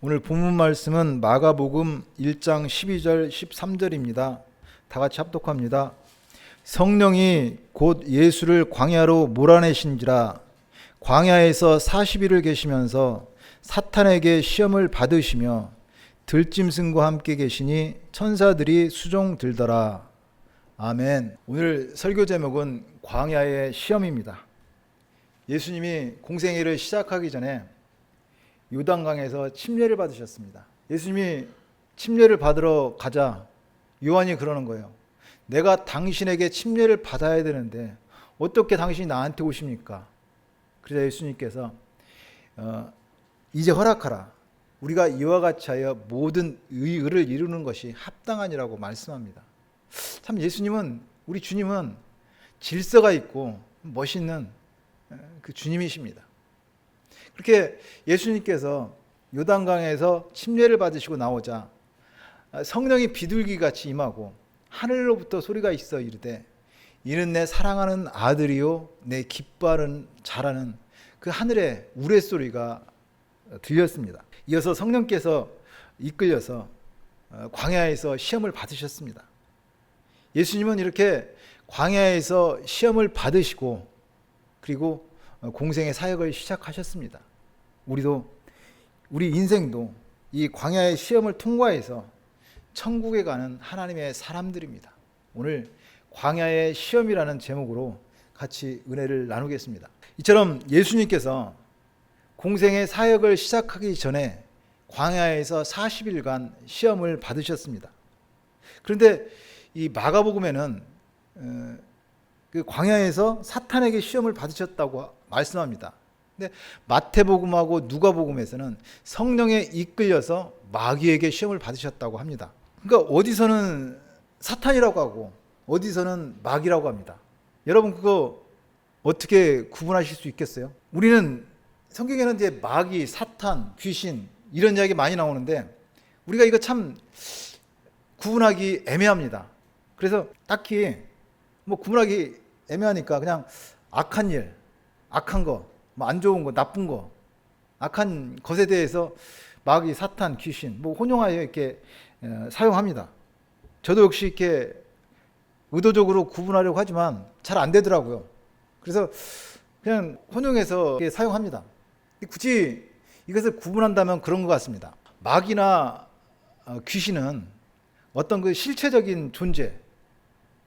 오늘 본문 말씀은 마가복음 1장 12절 13절입니다. 다 같이 합독합니다. 성령이 곧 예수를 광야로 몰아내신지라 광야에서 40일을 계시면서 사탄에게 시험을 받으시며 들짐승과 함께 계시니 천사들이 수종 들더라. 아멘. 오늘 설교 제목은 광야의 시험입니다. 예수님이 공생애를 시작하기 전에 요단강에서 침례를 받으셨습니다. 예수님이 침례를 받으러 가자 요한이 그러는 거예요. 내가 당신에게 침례를 받아야 되는데 어떻게 당신이 나한테 오십니까? 그러자 예수님께서 이제 허락하라. 우리가 이와 같이 하여 모든 의를 이루는 것이 합당하니라고 말씀합니다. 참 예수님은, 우리 주님은 질서가 있고 멋있는 그 주님이십니다. 그렇게 예수님께서 요단강에서 침례를 받으시고 나오자 성령이 비둘기같이 임하고 하늘로부터 소리가 있어 이르되 이는 내 사랑하는 아들이요 내 기뻐하는 자라는 그 하늘의 우레소리가 들렸습니다. 이어서 성령께서 이끌려서 광야에서 시험을 받으셨습니다. 예수님은 이렇게 광야에서 시험을 받으시고 그리고 공생의 사역을 시작하셨습니다. 우리 인생도 이 광야의 시험을 통과해서 천국에 가는 하나님의 사람들입니다. 오늘 광야의 시험이라는 제목으로 같이 은혜를 나누겠습니다. 이처럼 예수님께서 공생의 사역을 시작하기 전에 광야에서 40일간 시험을 받으셨습니다. 그런데 이 마가복음에는 그 광야에서 사탄에게 시험을 받으셨다고 말씀합니다. 근데 마태복음하고 누가복음에서는 성령에 이끌려서 마귀에게 시험을 받으셨다고 합니다. 그러니까 어디서는 사탄이라고 하고 어디서는 마귀라고 합니다. 여러분 그거 어떻게 구분하실 수 있겠어요? 우리는 성경에는 이제 마귀, 사탄, 귀신 이런 이야기 많이 나오는데 우리가 이거 참 구분하기 애매합니다. 그래서 딱히 구분하기 애매하니까 그냥 악한 일, 악한 거, 안 좋은 거, 나쁜 거, 악한 것에 대해서 마귀, 사탄, 귀신 혼용하여 이렇게 사용합니다. 저도 역시 이렇게 의도적으로 구분하려고 하지만 잘 안 되더라고요. 그래서 그냥 혼용해서 사용합니다. 굳이 이것을 구분한다면 그런 것 같습니다. 마귀나 귀신은 어떤 그 실체적인 존재,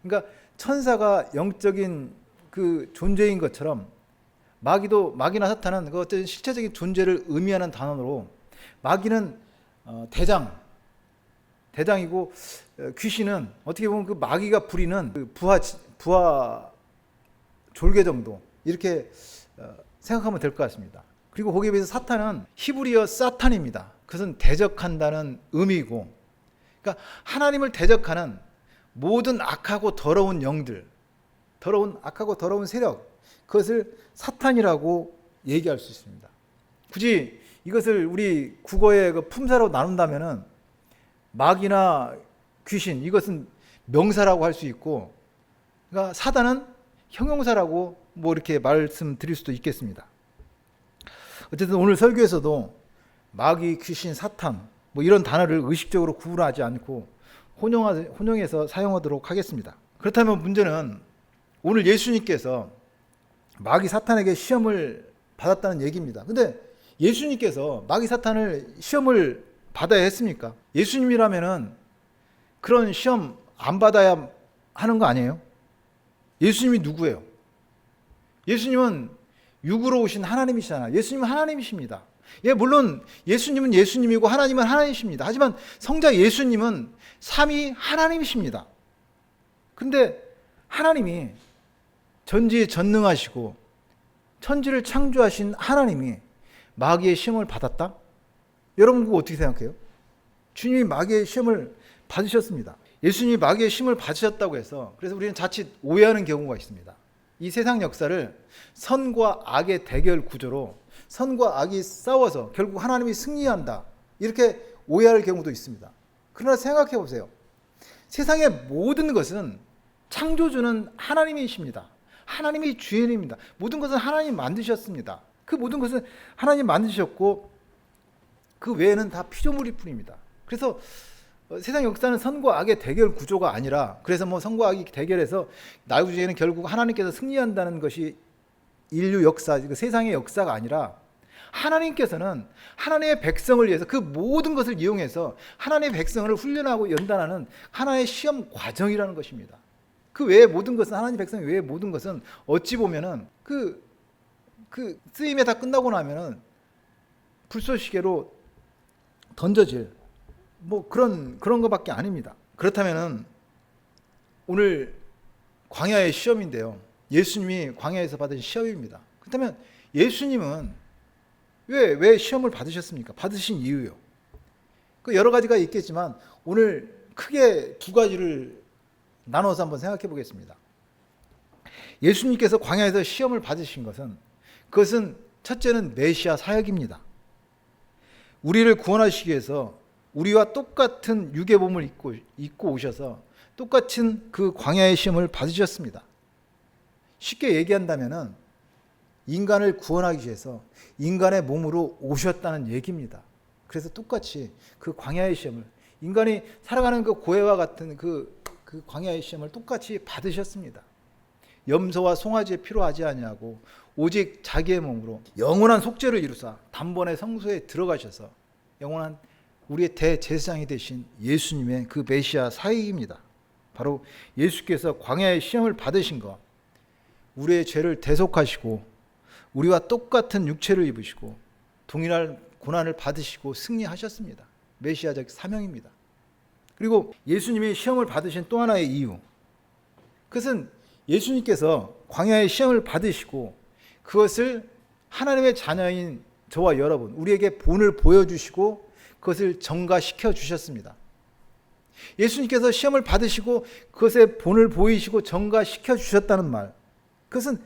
그러니까 천사가 영적인 그 존재인 것처럼 마귀나 사탄은 그 어떤 실체적인 존재를 의미하는 단어로 마귀는 대장이고 귀신은 어떻게 보면 그 마귀가 부리는 그 부하 졸개 정도 이렇게 생각하면 될 것 같습니다. 그리고 거기에 비해서 사탄은 히브리어 사탄입니다. 그것은 대적한다는 의미이고, 그러니까 하나님을 대적하는 모든 악하고 더러운 영들, 악하고 더러운 세력, 그것을 사탄이라고 얘기할 수 있습니다. 굳이 이것을 우리 국어의 그 품사로 나눈다면은 마귀나 귀신 이것은 명사라고 할 수 있고, 그러니까 사단은 형용사라고 이렇게 말씀드릴 수도 있겠습니다. 어쨌든 오늘 설교에서도 마귀, 귀신, 사탄 이런 단어를 의식적으로 구분하지 않고 혼용해서 사용하도록 하겠습니다. 그렇다면 문제는 오늘 예수님께서 마귀 사탄에게 시험을 받았다는 얘기입니다. 근데 예수님께서 마귀 사탄을 시험을 받아야 했습니까? 예수님이라면은 그런 시험 안 받아야 하는 거 아니에요? 예수님이 누구예요? 예수님은 육으로 오신 하나님이시잖아요. 예수님은 하나님이십니다. 예, 물론 예수님은 예수님이고 하나님은 하나님이십니다. 하지만 성자 예수님은 삼위 하나님이십니다. 근데 하나님이 전지전능하시고 천지를 창조하신 하나님이 마귀의 시험을 받았다? 여러분 그거 어떻게 생각해요? 주님이 마귀의 시험을 받으셨습니다. 예수님이 마귀의 시험을 받으셨다고 해서 그래서 우리는 자칫 오해하는 경우가 있습니다. 이 세상 역사를 선과 악의 대결 구조로 선과 악이 싸워서 결국 하나님이 승리한다 이렇게 오해할 경우도 있습니다. 그러나 생각해 보세요. 세상의 모든 것은 창조주는 하나님이십니다. 하나님이 주인입니다. 모든 것은 하나님 만드셨습니다. 그 모든 것은 하나님 만드셨고 그 외에는 다 피조물일 뿐입니다. 그래서 세상 역사는 선과 악의 대결 구조가 아니라, 그래서 뭐 선과 악이 대결해서 나중에는 결국 하나님께서 승리한다는 것이 인류 역사, 그 세상의 역사가 아니라, 하나님께서는 하나님의 백성을 위해서 그 모든 것을 이용해서 하나님의 백성을 훈련하고 연단하는 하나의 시험 과정이라는 것입니다. 그 외의 모든 것은, 하나님 백성 외의 모든 것은 어찌 보면은 그 쓰임에 다 끝나고 나면은 불쏘시개로 던져질 뭐 그런 것밖에 아닙니다. 그렇다면은 오늘 광야의 시험인데요, 예수님이 광야에서 받은 시험입니다. 그렇다면 예수님은 왜 시험을 받으셨습니까? 받으신 이유요, 그 여러 가지가 있겠지만 오늘 크게 두 가지를 나눠서 한번 생각해 보겠습니다. 예수님께서 광야에서 시험을 받으신 것은, 그것은 첫째는 메시아 사역입니다. 우리를 구원하시기 위해서 우리와 똑같은 육의 몸을 입고 오셔서 똑같은 그 광야의 시험을 받으셨습니다. 쉽게 얘기한다면은 인간을 구원하기 위해서 인간의 몸으로 오셨다는 얘기입니다. 그래서 똑같이 그 광야의 시험을, 인간이 살아가는 그 고해와 같은 그 광야의 시험을 똑같이 받으셨습니다. 염소와 송아지의 피로 하지 아니하고 오직 자기의 몸으로 영원한 속죄를 이루사 단번에 성소에 들어가셔서 영원한 우리의 대제사장이 되신 예수님의 그 메시아 사역입니다. 바로 예수께서 광야의 시험을 받으신 것, 우리의 죄를 대속하시고 우리와 똑같은 육체를 입으시고 동일한 고난을 받으시고 승리하셨습니다. 메시아적 사명입니다. 그리고 예수님이 시험을 받으신 또 하나의 이유, 그것은 예수님께서 광야의 시험을 받으시고 그것을 하나님의 자녀인 저와 여러분, 우리에게 본을 보여주시고 그것을 전가시켜 주셨습니다. 예수님께서 시험을 받으시고 그것의 본을 보이시고 전가시켜 주셨다는 말, 그것은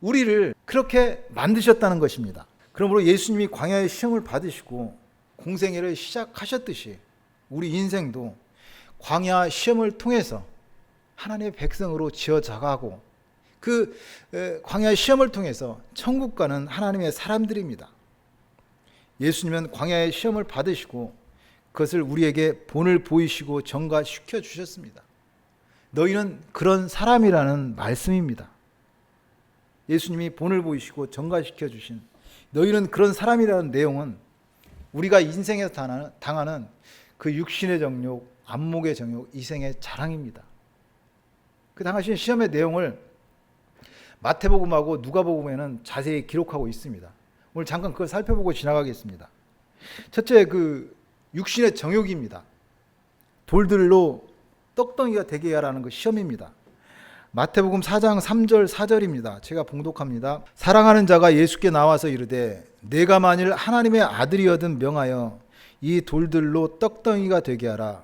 우리를 그렇게 만드셨다는 것입니다. 그러므로 예수님이 광야의 시험을 받으시고 공생애를 시작하셨듯이 우리 인생도 광야 시험을 통해서 하나님의 백성으로 지어져가고 그 광야의 시험을 통해서 천국 가는 하나님의 사람들입니다. 예수님은 광야의 시험을 받으시고 그것을 우리에게 본을 보이시고 전가시켜 주셨습니다. 너희는 그런 사람이라는 말씀입니다. 예수님이 본을 보이시고 전가시켜 주신 너희는 그런 사람이라는 내용은 우리가 인생에서 당하는 그 육신의 정욕, 안목의 정욕, 이생의 자랑입니다. 그 당하신 시험의 내용을 마태복음하고 누가복음에는 자세히 기록하고 있습니다. 오늘 잠깐 그걸 살펴보고 지나가겠습니다. 첫째, 그 육신의 정욕입니다. 돌들로 떡덩이가 되게 하라는 그 시험입니다. 마태복음 4장 3절 4절입니다. 제가 봉독합니다. 사랑하는 자가 예수께 나와서 이르되 내가 만일 하나님의 아들이거든 명하여 이 돌들로 떡덩이가 되게 하라.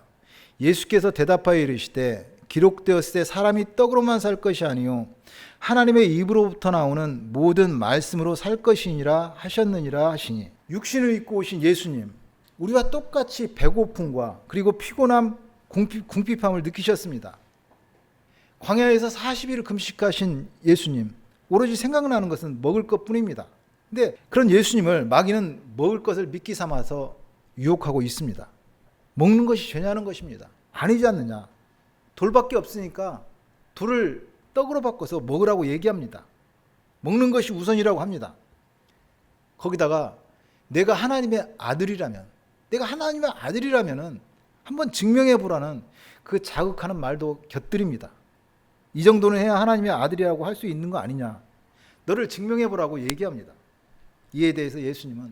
예수께서 대답하여 이르시되 기록되었을 때 사람이 떡으로만 살 것이 아니요 하나님의 입으로부터 나오는 모든 말씀으로 살 것이니라 하셨느니라 하시니, 육신을 입고 오신 예수님, 우리와 똑같이 배고픔과 그리고 피곤함, 궁핍함을 느끼셨습니다. 광야에서 40일을 금식하신 예수님, 오로지 생각나는 것은 먹을 것뿐입니다. 근데 그런 예수님을 마귀는 먹을 것을 미끼 삼아서 유혹하고 있습니다. 먹는 것이 죄냐는 것입니다. 아니지 않느냐. 돌밖에 없으니까 돌을 떡으로 바꿔서 먹으라고 얘기합니다. 먹는 것이 우선이라고 합니다. 거기다가 내가 하나님의 아들이라면, 내가 하나님의 아들이라면은 한번 증명해 보라는 그 자극하는 말도 곁들입니다. 이 정도는 해야 하나님의 아들이라고 할 수 있는 거 아니냐. 너를 증명해 보라고 얘기합니다. 이에 대해서 예수님은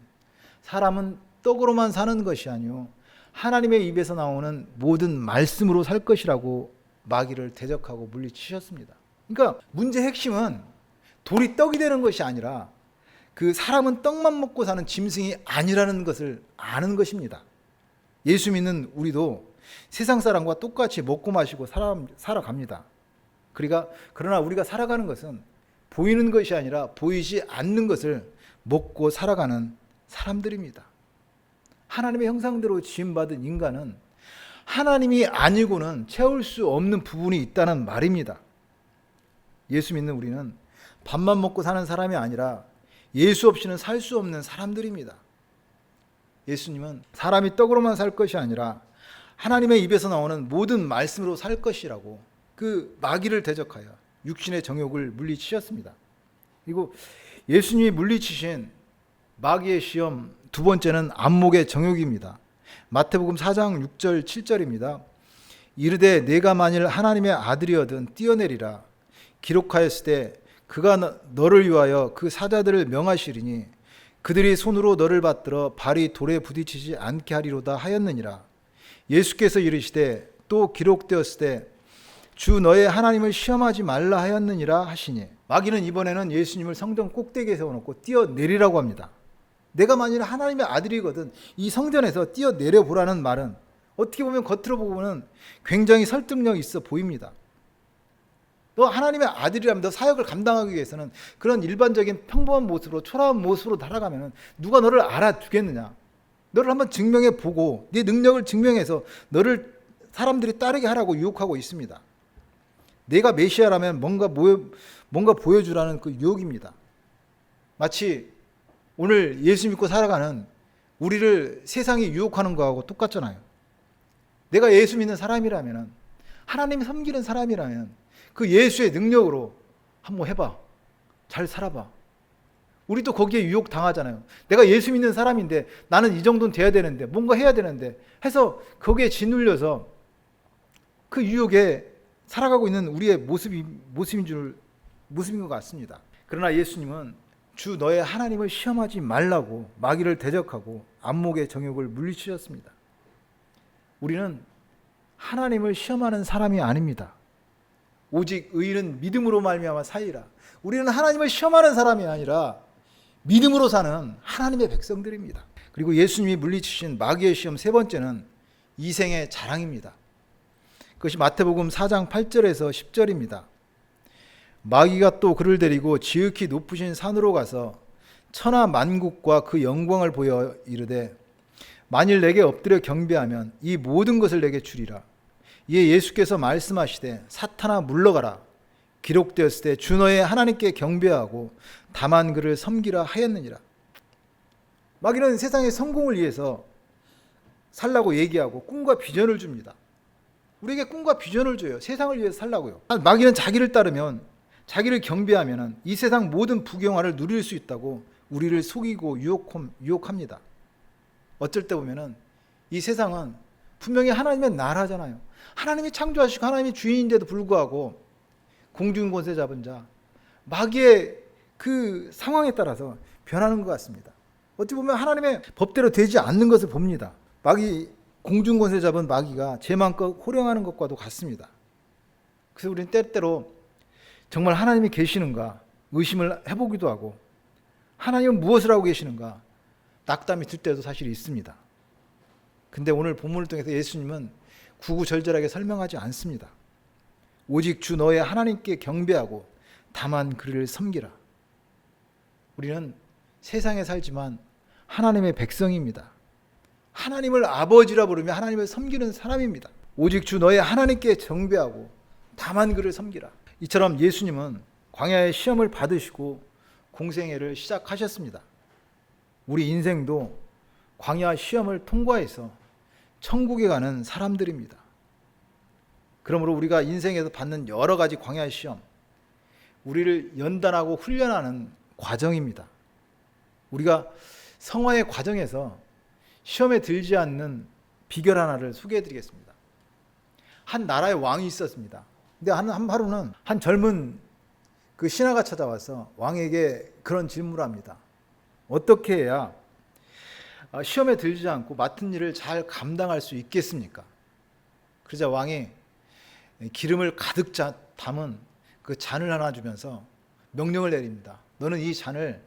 사람은 떡으로만 사는 것이 아니요 하나님의 입에서 나오는 모든 말씀으로 살 것이라고 마귀를 대적하고 물리치셨습니다. 그러니까 문제의 핵심은 돌이 떡이 되는 것이 아니라 그 사람은 떡만 먹고 사는 짐승이 아니라는 것을 아는 것입니다. 예수 믿는 우리도 세상 사람과 똑같이 먹고 마시고 살아갑니다. 그러나 우리가 살아가는 것은 보이는 것이 아니라 보이지 않는 것을 먹고 살아가는 사람들입니다. 하나님의 형상대로 지음받은 인간은 하나님이 아니고는 채울 수 없는 부분이 있다는 말입니다. 예수 믿는 우리는 밥만 먹고 사는 사람이 아니라 예수 없이는 살 수 없는 사람들입니다. 예수님은 사람이 떡으로만 살 것이 아니라 하나님의 입에서 나오는 모든 말씀으로 살 것이라고 그 마귀를 대적하여 육신의 정욕을 물리치셨습니다. 그리고 예수님이 물리치신 마귀의 시험 두 번째는 안목의 정욕입니다. 마태복음 4장 6절 7절입니다. 이르되 내가 만일 하나님의 아들이어든 뛰어내리라. 기록하였을 때 그가 너를 위하여 그 사자들을 명하시리니 그들이 손으로 너를 받들어 발이 돌에 부딪히지 않게 하리로다 하였느니라. 예수께서 이르시되 또 기록되었을 때 주 너의 하나님을 시험하지 말라 하였느니라 하시니, 마귀는 이번에는 예수님을 성전 꼭대기에 세워놓고 뛰어내리라고 합니다. 내가 만일 하나님의 아들이거든 이 성전에서 뛰어내려 보라는 말은 어떻게 보면 겉으로 보면 굉장히 설득력 있어 보입니다. 너 하나님의 아들이라면 너 사역을 감당하기 위해서는 그런 일반적인 평범한 모습으로 초라한 모습으로 살아가면 누가 너를 알아주겠느냐. 너를 한번 증명해 보고 네 능력을 증명해서 너를 사람들이 따르게 하라고 유혹하고 있습니다. 내가 메시아라면 뭔가 보여주라는 그 유혹입니다. 마치 오늘 예수 믿고 살아가는 우리를 세상이 유혹하는 거하고 똑같잖아요. 내가 예수 믿는 사람이라면, 하나님 섬기는 사람이라면 그 예수의 능력으로 한번 해봐. 잘 살아봐. 우리도 거기에 유혹 당하잖아요. 내가 예수 믿는 사람인데 나는 이 정도는 돼야 되는데 뭔가 해야 되는데 해서 거기에 짓눌려서 그 유혹에 살아가고 있는 우리의 모습인 것 같습니다. 그러나 예수님은 주 너의 하나님을 시험하지 말라고 마귀를 대적하고 안목의 정욕을 물리치셨습니다. 우리는 하나님을 시험하는 사람이 아닙니다. 오직 의인은 믿음으로 말미암아 살리라. 우리는 하나님을 시험하는 사람이 아니라 믿음으로 사는 하나님의 백성들입니다. 그리고 예수님이 물리치신 마귀의 시험 세 번째는 이생의 자랑입니다. 그것이 마태복음 4장 8절에서 10절입니다. 마귀가 또 그를 데리고 지극히 높으신 산으로 가서 천하 만국과 그 영광을 보여 이르되 만일 내게 엎드려 경배하면 이 모든 것을 내게 주리라. 이에 예수께서 말씀하시되 사탄아 물러가라. 기록되었을 때 주 너의 하나님께 경배하고 다만 그를 섬기라 하였느니라. 마귀는 세상의 성공을 위해서 살라고 얘기하고 꿈과 비전을 줍니다. 우리에게 꿈과 비전을 줘요. 세상을 위해서 살라고요. 마귀는 자기를 따르면, 자기를 경배하면 이 세상 모든 부경화를 누릴 수 있다고 우리를 속이고 유혹합니다. 어쩔 때 보면은 이 세상은 분명히 하나님의 나라잖아요. 하나님이 창조하시고 하나님이 주인인데도 불구하고 공중 권세 잡은 자, 마귀의 그 상황에 따라서 변하는 것 같습니다. 어찌 보면 하나님의 법대로 되지 않는 것을 봅니다. 공중 권세 잡은 마귀가 제 마음껏 호령하는 것과도 같습니다. 그래서 우리는 때때로 정말 하나님이 계시는가 의심을 해보기도 하고, 하나님은 무엇을 하고 계시는가 낙담이 들 때도 사실 있습니다. 근데 오늘 본문을 통해서 예수님은 구구절절하게 설명하지 않습니다. 오직 주 너의 하나님께 경배하고 다만 그를 섬기라. 우리는 세상에 살지만 하나님의 백성입니다. 하나님을 아버지라 부르며 하나님을 섬기는 사람입니다. 오직 주 너의 하나님께 경배하고 다만 그를 섬기라. 이처럼 예수님은 광야의 시험을 받으시고 공생애를 시작하셨습니다. 우리 인생도 광야 시험을 통과해서 천국에 가는 사람들입니다. 그러므로 우리가 인생에서 받는 여러 가지 광야 시험, 우리를 연단하고 훈련하는 과정입니다. 우리가 성화의 과정에서 시험에 들지 않는 비결 하나를 소개해 드리겠습니다. 한 나라의 왕이 있었습니다. 근데 한 하루는 한 젊은 그 신하가 찾아와서 왕에게 그런 질문을 합니다. 어떻게 해야 시험에 들지 않고 맡은 일을 잘 감당할 수 있겠습니까? 그러자 왕이 기름을 가득 담은 그 잔을 하나 주면서 명령을 내립니다. 너는 이 잔을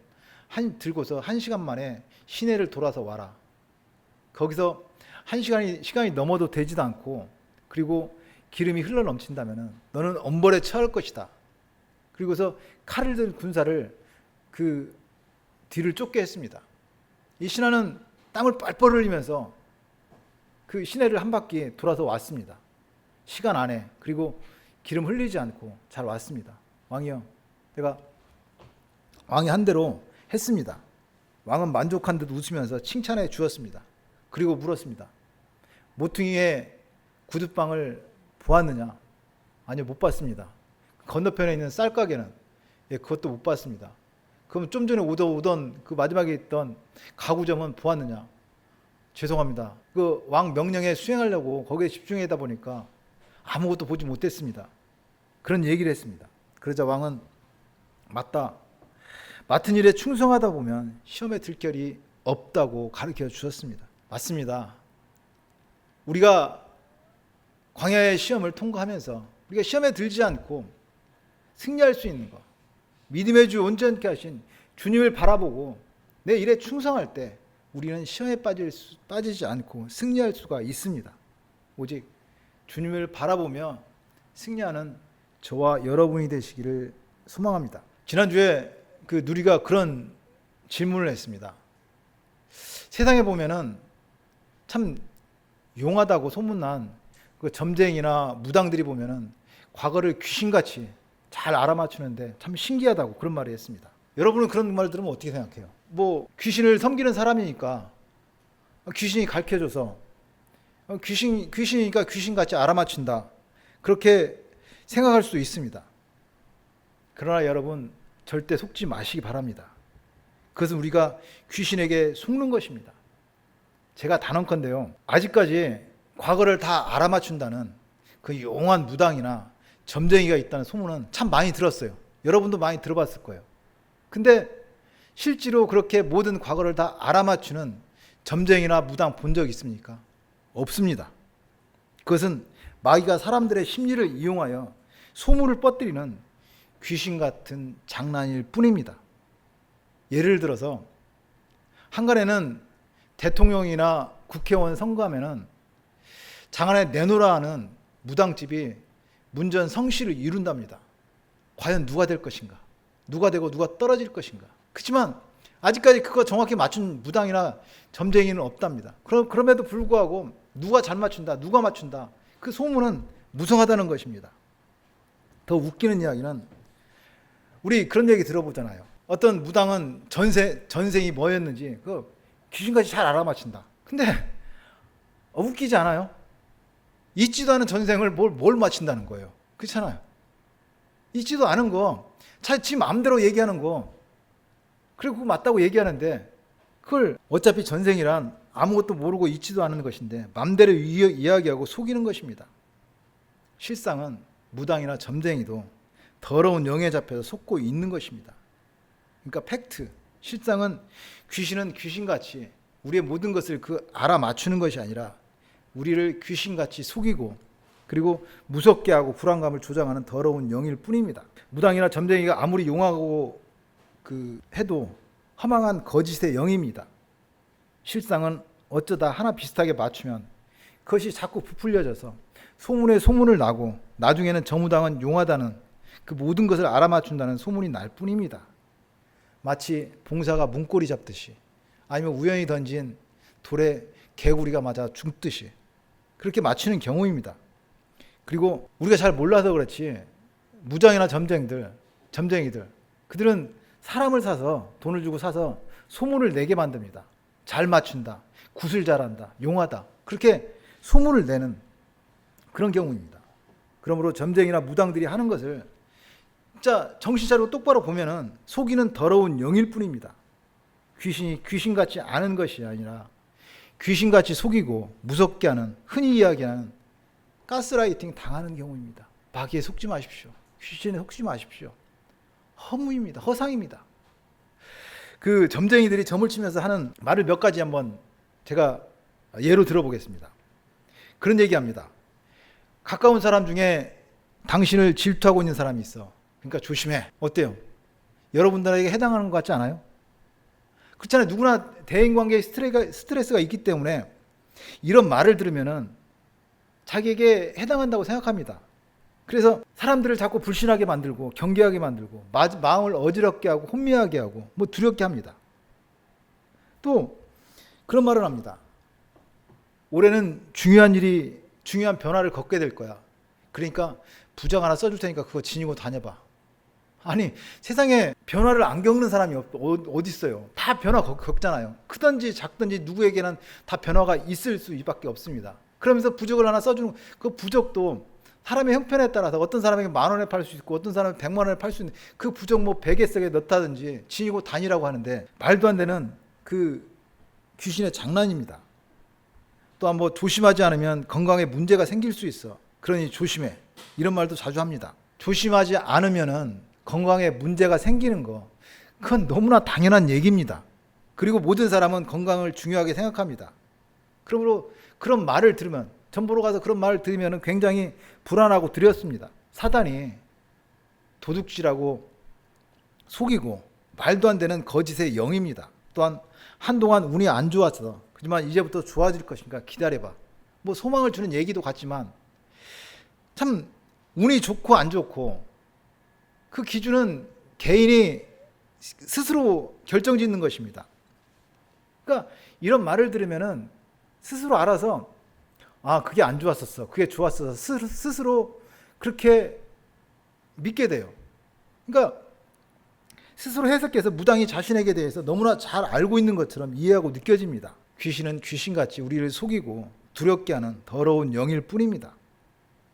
들고서 1시간 만에 시내를 돌아서 와라. 거기서 시간이 넘어도 되지도 않고, 그리고 기름이 흘러 넘친다면 너는 엄벌에 처할 것이다. 그리고서 칼을 든 군사를 그 뒤를 쫓게 했습니다. 이 신하는 땀을 뻘뻘 흘리면서 그 시내를 한 바퀴 돌아서 왔습니다. 시간 안에. 그리고 기름 흘리지 않고 잘 왔습니다. 왕이 한 대로 했습니다. 왕은 만족한 듯 웃으면서 칭찬해 주었습니다. 그리고 물었습니다. 모퉁이의 구두방을 보았느냐? 아니요, 못 봤습니다. 건너편에 있는 쌀가게는? 예, 그것도 못 봤습니다. 그럼 좀 전에 오던 그 마지막에 있던 가구점은 보았느냐? 죄송합니다. 그 왕 명령에 수행하려고 거기에 집중하다 보니까 아무것도 보지 못했습니다. 그런 얘기를 했습니다. 그러자 왕은 맞다. 맡은 일에 충성하다 보면 시험에 들 결이 없다고 가르쳐 주셨습니다. 맞습니다. 우리가 광야의 시험을 통과하면서 우리가 시험에 들지 않고 승리할 수 있는 것, 믿음의 주 온전케 하신 주님을 바라보고 내 일에 충성할 때 우리는 시험에 빠지지 않고 승리할 수가 있습니다. 오직 주님을 바라보며 승리하는 저와 여러분이 되시기를 소망합니다. 지난주에 그 누리가 그런 질문을 했습니다. 세상에 보면은 참 용하다고 소문난 그 점쟁이나 무당들이 보면은 과거를 귀신같이 잘 알아맞추는데 참 신기하다고 그런 말을 했습니다. 여러분은 그런 말 들으면 어떻게 생각해요? 뭐 귀신을 섬기는 사람이니까 귀신이 가르쳐줘서 귀신이니까 귀신같이 알아맞춘다, 그렇게 생각할 수도 있습니다. 그러나 여러분, 절대 속지 마시기 바랍니다. 그것은 우리가 귀신에게 속는 것입니다. 제가 단언컨대요, 아직까지 과거를 다 알아맞춘다는 그 용한 무당이나 점쟁이가 있다는 소문은 참 많이 들었어요. 여러분도 많이 들어봤을 거예요. 근데 실제로 그렇게 모든 과거를 다 알아맞추는 점쟁이나 무당 본 적 있습니까? 없습니다. 그것은 마귀가 사람들의 심리를 이용하여 소문을 뻗뜨리는 귀신 같은 장난일 뿐입니다. 예를 들어서 한간에는 대통령이나 국회의원 선거하면은 장안에 내놓으라 하는 무당집이 문전 성시를 이룬답니다. 과연 누가 될 것인가? 누가 되고 누가 떨어질 것인가? 그렇지만 아직까지 그거 정확히 맞춘 무당이나 점쟁이는 없답니다. 그럼에도 불구하고 누가 잘 맞춘다, 누가 맞춘다, 그 소문은 무성하다는 것입니다. 더 웃기는 이야기는 우리 그런 얘기 들어보잖아요. 어떤 무당은 전생이 뭐였는지 그 귀신같이 잘 알아맞힌다. 근데 웃기지 않아요? 있지도 않은 전생을 뭘 맞힌다는 거예요. 그렇잖아요. 있지도 않은 거, 지 마음대로 얘기하는 거, 그리고 그거 맞다고 얘기하는데 그걸 어차피 전생이란 아무것도 모르고 있지도 않은 것인데 마음대로 이야기하고 속이는 것입니다. 실상은 무당이나 점쟁이도 더러운 영에 잡혀서 속고 있는 것입니다. 그러니까 팩트, 실상은 귀신은 귀신같이 우리의 모든 것을 알아맞추는 것이 아니라 우리를 귀신같이 속이고 그리고 무섭게 하고 불안감을 조장하는 더러운 영일 뿐입니다. 무당이나 점쟁이가 아무리 용하고 해도 허망한 거짓의 영입니다. 실상은 어쩌다 하나 비슷하게 맞추면 그것이 자꾸 부풀려져서 소문에 소문을 나고 나중에는 저 무당은 용하다는 그 모든 것을 알아맞춘다는 소문이 날 뿐입니다. 마치 봉사가 문고리 잡듯이 아니면 우연히 던진 돌에 개구리가 맞아 죽듯이 그렇게 맞추는 경우입니다. 그리고 우리가 잘 몰라서 그렇지 무당이나 점쟁이들 그들은 사람을 사서 돈을 주고 사서 소문을 내게 만듭니다. 잘 맞춘다, 굿을 잘한다, 용하다, 그렇게 소문을 내는 그런 경우입니다. 그러므로 점쟁이나 무당들이 하는 것을 진짜 정신 차리고 똑바로 보면은 속이는 더러운 영일 뿐입니다. 귀신이 귀신같이 아는 것이 아니라 귀신같이 속이고 무섭게 하는, 흔히 이야기하는 가스라이팅 당하는 경우입니다. 마귀에 속지 마십시오. 귀신에 속지 마십시오. 허무입니다. 허상입니다. 그 점쟁이들이 점을 치면서 하는 말을 몇 가지 한번 제가 예로 들어보겠습니다. 그런 얘기합니다. 가까운 사람 중에 당신을 질투하고 있는 사람이 있어. 그러니까 조심해. 어때요? 여러분들에게 해당하는 것 같지 않아요? 그렇잖아요. 누구나 대인관계에 스트레스가 있기 때문에 이런 말을 들으면은 자기에게 해당한다고 생각합니다. 그래서 사람들을 자꾸 불신하게 만들고 경계하게 만들고 마음을 어지럽게 하고 혼미하게 하고 뭐 두렵게 합니다. 또 그런 말을 합니다. 올해는 중요한 변화를 겪게 될 거야. 그러니까 부적 하나 써줄 테니까 그거 지니고 다녀봐. 아니 세상에 변화를 안 겪는 사람이 어디 있어요? 다 변화 겪잖아요. 크든지 작든지 누구에게는 다 변화가 있을 수밖에 없습니다. 그러면서 부적을 하나 써주는 그 부적도 사람의 형편에 따라서 어떤 사람에게 10,000원에 팔 수 있고 어떤 사람은 100만 원에 팔 수 있는 그 부적 뭐 베개 속에 넣다든지 지니고 다니라고 하는데 말도 안 되는 그 귀신의 장난입니다. 또한 뭐 조심하지 않으면 건강에 문제가 생길 수 있어. 그러니 조심해. 이런 말도 자주 합니다. 조심하지 않으면은 건강에 문제가 생기는 거, 그건 너무나 당연한 얘기입니다. 그리고 모든 사람은 건강을 중요하게 생각합니다. 그러므로 그런 말을 들으면, 점 보러 가서 그런 말을 들으면 굉장히 불안하고 두렵습니다. 사단이 도둑질하고 속이고 말도 안 되는 거짓의 영입니다. 또한 한동안 운이 안 좋았어. 하지만 이제부터 좋아질 것인가 기다려봐. 뭐 소망을 주는 얘기도 같지만 참 운이 좋고 안 좋고 그 기준은 개인이 스스로 결정짓는 것입니다. 그러니까 이런 말을 들으면은 스스로 알아서 아 그게 안 좋았었어, 그게 좋았었어 스스로 그렇게 믿게 돼요. 그러니까 스스로 해석해서 무당이 자신에게 대해서 너무나 잘 알고 있는 것처럼 이해하고 느껴집니다. 귀신은 귀신같이 우리를 속이고 두렵게 하는 더러운 영일 뿐입니다.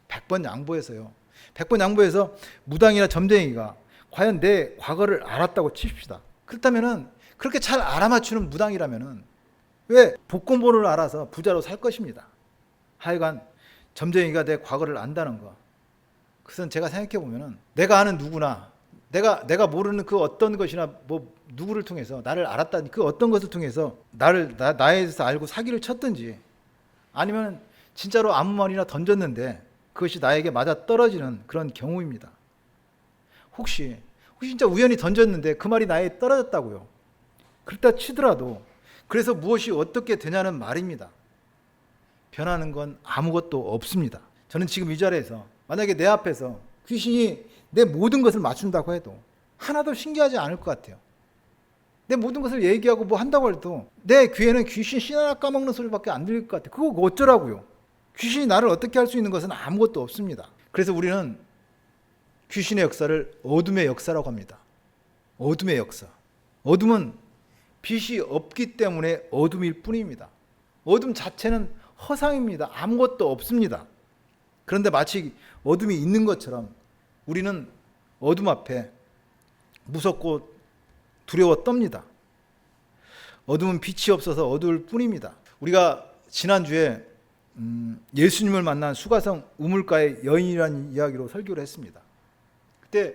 100번 양보해서요. 100번 양보해서 무당이나 점쟁이가 과연 내 과거를 알았다고 칩시다. 그렇다면은 그렇게 잘 알아맞추는 무당이라면은 왜 복권번호를 알아서 부자로 살 것입니다. 하여간 점쟁이가 내 과거를 안다는 거, 그것은 제가 생각해 보면은 내가 아는 누구나 내가 모르는 그 어떤 것이나 뭐 누구를 통해서 나를 알았다니 그 어떤 것을 통해서 나에 대해서 알고 사기를 쳤든지 아니면 진짜로 아무 말이나 던졌는데 그것이 나에게 맞아 떨어지는 그런 경우입니다. 혹시 진짜 우연히 던졌는데 그 말이 나에게 떨어졌다고요. 그렇다 치더라도 그래서 무엇이 어떻게 되냐는 말입니다. 변하는 건 아무것도 없습니다. 저는 지금 이 자리에서 만약에 내 앞에서 귀신이 내 모든 것을 맞춘다고 해도 하나도 신기하지 않을 것 같아요. 내 모든 것을 얘기하고 뭐 한다고 해도 내 귀에는 귀신 씨 하나 까먹는 소리밖에 안 들릴 것 같아요. 그거 어쩌라고요. 귀신이 나를 어떻게 할 수 있는 것은 아무것도 없습니다. 그래서 우리는 귀신의 역사를 어둠의 역사라고 합니다. 어둠의 역사. 어둠은 빛이 없기 때문에 어둠일 뿐입니다. 어둠 자체는 허상입니다. 아무것도 없습니다. 그런데 마치 어둠이 있는 것처럼 우리는 어둠 앞에 무섭고 두려워 떱니다. 어둠은 빛이 없어서 어두울 뿐입니다. 우리가 지난주에 예수님을 만난 수가성 우물가의 여인이라는 이야기로 설교를 했습니다. 그때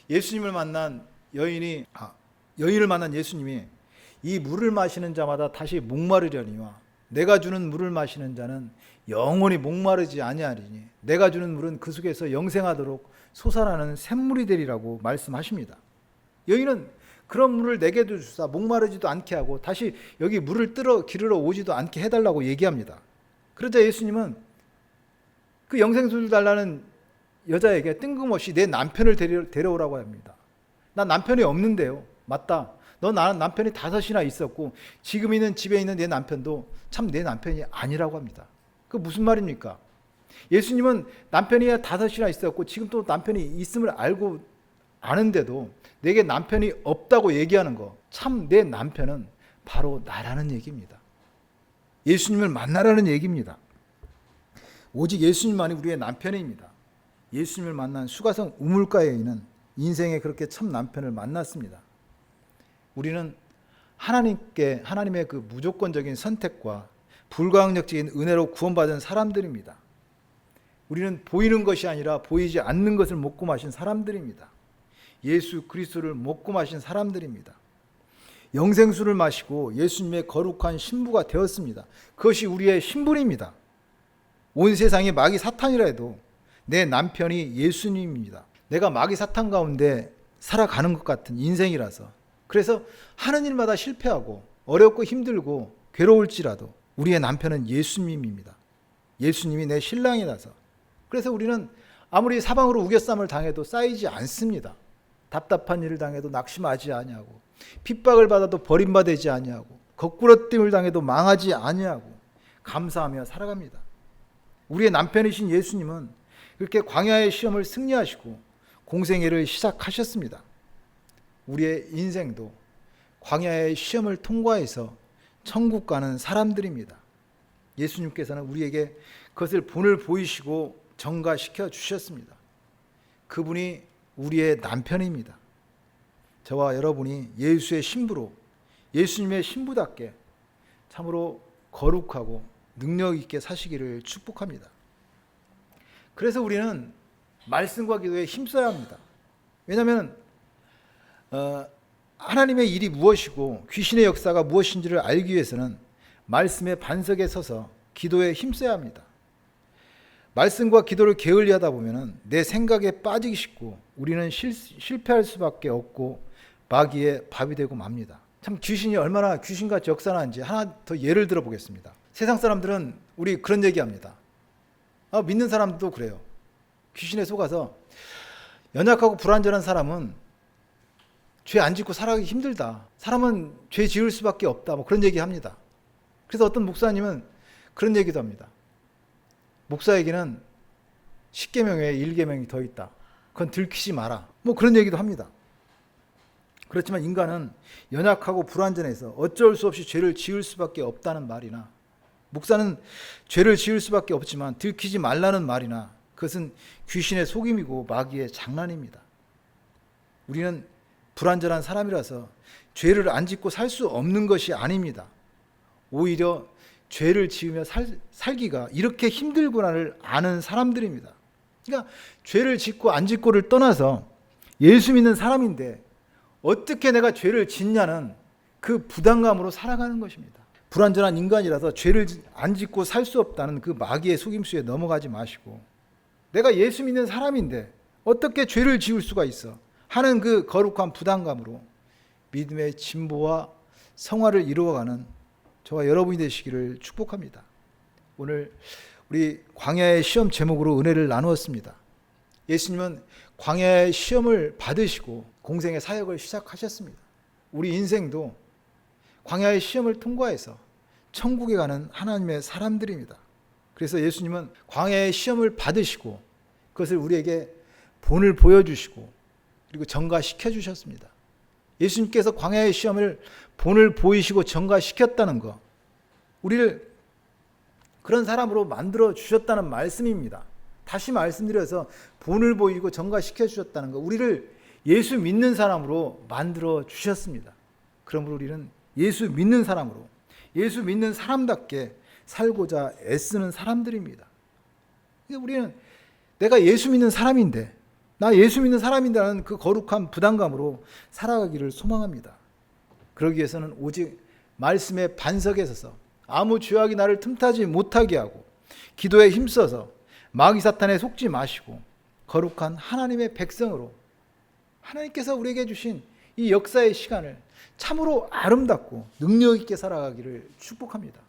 예수님을 만난 여인을 만난 예수님이 이 물을 마시는 자마다 다시 목마르려니와 내가 주는 물을 마시는 자는 영원히 목마르지 아니하리니 내가 주는 물은 그 속에서 영생하도록 솟아나는 샘물이 되리라고 말씀하십니다. 여인은 그런 물을 내게도 주사 목마르지도 않게 하고 다시 여기 물을 기르러 오지도 않게 해달라고 얘기합니다. 그러자 예수님은 그 영생수를 달라는 여자에게 뜬금없이 내 남편을 데려오라고 합니다. 나 남편이 없는데요. 맞다. 너 나는 남편이 5이나 있었고 지금 있는 집에 있는 내 남편도 참 내 남편이 아니라고 합니다. 그 무슨 말입니까? 예수님은 남편이 5이나 있었고 지금 또 남편이 있음을 알고 아는데도 내게 남편이 없다고 얘기하는 거, 참 내 남편은 바로 나라는 얘기입니다. 예수님을 만나라는 얘기입니다. 오직 예수님만이 우리의 남편입니다. 예수님을 만난 수가성 우물가에 있는 인생에 그렇게 참 남편을 만났습니다. 우리는 하나님의 그 무조건적인 선택과 불가항력적인 은혜로 구원받은 사람들입니다. 우리는 보이는 것이 아니라 보이지 않는 것을 먹고 마신 사람들입니다. 예수 그리스도를 먹고 마신 사람들입니다. 영생수를 마시고 예수님의 거룩한 신부가 되었습니다. 그것이 우리의 신분입니다. 온 세상이 마귀 사탄이라 해도 내 남편이 예수님입니다. 내가 마귀 사탄 가운데 살아가는 것 같은 인생이라서, 그래서 하는 일마다 실패하고 어렵고 힘들고 괴로울지라도 우리의 남편은 예수님입니다. 예수님이 내 신랑이라서. 그래서 우리는 아무리 사방으로 우겨쌈을 당해도 쌓이지 않습니다. 답답한 일을 당해도 낙심하지 아니하고, 핍박을 받아도 버림받지 아니하고, 거꾸러짐을 당해도 망하지 아니하고 감사하며 살아갑니다. 우리의 남편이신 예수님은 그렇게 광야의 시험을 승리하시고 공생애를 시작하셨습니다. 우리의 인생도 광야의 시험을 통과해서 천국 가는 사람들입니다. 예수님께서는 우리에게 그것을 본을 보이시고 전가시켜 주셨습니다. 그분이 우리의 남편입니다. 저와 여러분이 예수의 신부로 예수님의 신부답게 참으로 거룩하고 능력 있게 사시기를 축복합니다. 그래서 우리는 말씀과 기도에 힘써야 합니다. 왜냐하면 하나님의 일이 무엇이고 귀신의 역사가 무엇인지를 알기 위해서는 말씀의 반석에 서서 기도에 힘써야 합니다. 말씀과 기도를 게을리하다 보면 내 생각에 빠지기 쉽고 우리는 실패할 수밖에 없고 마귀의 밥이 되고 맙니다. 참 귀신이 얼마나 귀신같이 역사하는지 하나 더 예를 들어 보겠습니다. 세상 사람들은 우리 그런 얘기합니다. 믿는 사람도 그래요. 귀신에 속아서 연약하고 불완전한 사람은 죄 안 짓고 살아가기 힘들다. 사람은 죄 지을 수밖에 없다. 뭐 그런 얘기합니다. 그래서 어떤 목사님은 그런 얘기도 합니다. 목사에게는 10계명 외에 1계명이 더 있다. 그건 들키지 마라. 뭐 그런 얘기도 합니다. 그렇지만 인간은 연약하고 불완전해서 어쩔 수 없이 죄를 지을 수밖에 없다는 말이나, 목사는 죄를 지을 수밖에 없지만 들키지 말라는 말이나, 그것은 귀신의 속임이고 마귀의 장난입니다. 우리는 불완전한 사람이라서 죄를 안 짓고 살 수 없는 것이 아닙니다. 오히려 죄를 지으며 살기가 이렇게 힘들구나를 아는 사람들입니다. 그러니까 죄를 짓고 안 짓고를 떠나서 예수 믿는 사람인데 어떻게 내가 죄를 짓냐는 그 부담감으로 살아가는 것입니다. 불완전한 인간이라서 죄를 안 짓고 살 수 없다는 그 마귀의 속임수에 넘어가지 마시고, 내가 예수 믿는 사람인데 어떻게 죄를 지을 수가 있어 하는 그 거룩한 부담감으로 믿음의 진보와 성화를 이루어가는 저와 여러분이 되시기를 축복합니다. 오늘 우리 광야의 시험 제목으로 은혜를 나누었습니다. 예수님은 광야의 시험을 받으시고 공생의 사역을 시작하셨습니다. 우리 인생도 광야의 시험을 통과해서 천국에 가는 하나님의 사람들입니다. 그래서 예수님은 광야의 시험을 받으시고 그것을 우리에게 본을 보여주시고 그리고 전가시켜 주셨습니다. 예수님께서 광야의 시험을 본을 보이시고 전가시켰다는 것, 우리를 그런 사람으로 만들어 주셨다는 말씀입니다. 다시 말씀드려서 본을 보이고 전가시켜 주셨다는 것, 우리를 예수 믿는 사람으로 만들어 주셨습니다. 그러므로 우리는 예수 믿는 사람으로, 예수 믿는 사람답게 살고자 애쓰는 사람들입니다. 우리는 내가 예수 믿는 사람인데, 나 예수 믿는 사람인다는 그 거룩한 부담감으로 살아가기를 소망합니다. 그러기 위해서는 오직 말씀의 반석에 서서 아무 죄악이 나를 틈타지 못하게 하고 기도에 힘써서 마귀 사탄에 속지 마시고 거룩한 하나님의 백성으로 하나님께서 우리에게 주신 이 역사의 시간을 참으로 아름답고 능력 있게 살아가기를 축복합니다.